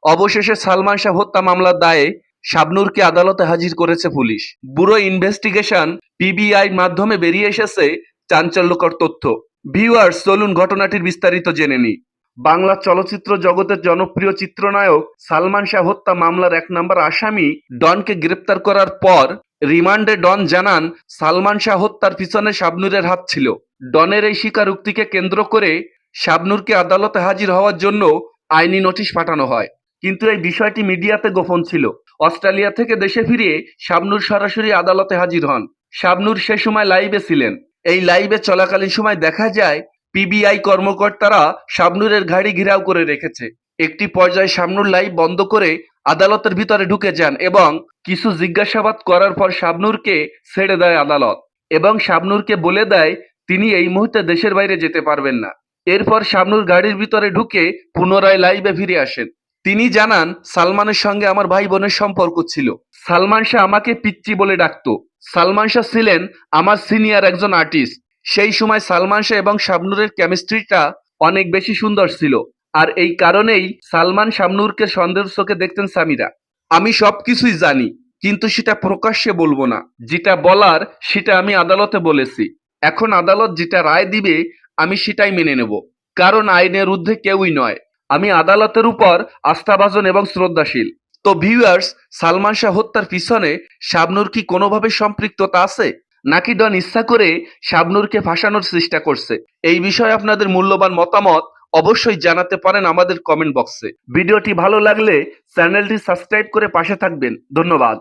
অবশেষে সালমান শাহ হত্যা মামলার দায়ে শাবনূরকে আদালতে হাজির করেছে পুলিশ। ব্যুরো ইনভেস্টিগেশন পিবিআই মাধ্যমে বেরিয়ে এসেছে চাঞ্চল্যকর তথ্য। ভিউয়ার্স, চলুন ঘটনাটির বিস্তারিত জেনে নিই। বাংলা চলচ্চিত্র জগতের জনপ্রিয় চিত্রনায়ক সালমান শাহ হত্যা মামলার ১ নম্বর আসামি ডনকে গ্রেপ্তার করার পর রিমান্ডে ডন জানান, সালমান শাহ হত্যার পিছনে শাবনূরের হাত ছিল। ডনের এই স্বীকারোক্তিকে কেন্দ্র করে শাবনূরকে আদালতে হাজির হওয়ার জন্য আইনি নোটিশ পাঠানো হয়। কিন্তু এই বিষয়টি মিডিয়াতে গোপন ছিল। অস্ট্রেলিয়া থেকে দেশে ফিরে শাবনূর সরাসরি আদালতে হাজির হন। শাবনূর সে সময় লাইভে ছিলেন। এই লাইভে চলাকালীন সময় দেখা যায় পিবিআই কর্মকর্তারা শাবনূরের গাড়ি ঘেরাও করে রেখেছে। একটি পর্যায়ে শাবনূর লাইভ বন্ধ করে আদালতের ভিতরে ঢুকে যান এবং কিছু জিজ্ঞাসাবাদ করার পর শাবনূরকে ছেড়ে দেয় আদালত এবং শাবনূরকে বলে দেয় তিনি এই মুহূর্তে দেশের বাইরে যেতে পারবেন না। এরপর শাবনূর গাড়ির ভিতরে ঢুকে পুনরায় লাইভে ফিরে আসেন। তিনি জানান, সালমানের সঙ্গে আমার ভাই বোনের সম্পর্ক ছিল। সালমান শাহ আমাকে পিচ্চি বলে ডাকতো। সালমান শাহ ছিলেন আমার সিনিয়র একজন আর্টিস্ট। সেই সময় সালমান শাহ এবং শাবনূরের কেমিস্ট্রিটা অনেক বেশি সুন্দর ছিল। আর এই কারণেই সালমান শাবনূরকে সন্দেহের চোখে দেখতেন সামিরা। আমি সবকিছুই জানি, কিন্তু সেটা প্রকাশ্যে বলবো না। যেটা বলার সেটা আমি আদালতে বলেছি। এখন আদালত যেটা রায় দিবে আমি সেটাই মেনে নেব, কারণ আইনের ঊর্ধ্বে কেউই নয়। আমি আদালতের উপর আস্থাভাজন এবং শ্রদ্ধাশীল। তো ভিউয়ার্স, সালমান শাহ হত্যার পিছনে শাবনূর কি কোনোভাবে সম্পৃক্ততা আছে, নাকি ডন ইচ্ছা করে শাবনূরকে ফাঁসানোর চেষ্টা করছে? এই বিষয়ে আপনাদের মূল্যবান মতামত অবশ্যই জানাতে পারেন আমাদের কমেন্ট বক্সে। ভিডিওটি ভালো লাগলে চ্যানেলটি সাবস্ক্রাইব করে পাশে থাকবেন। ধন্যবাদ।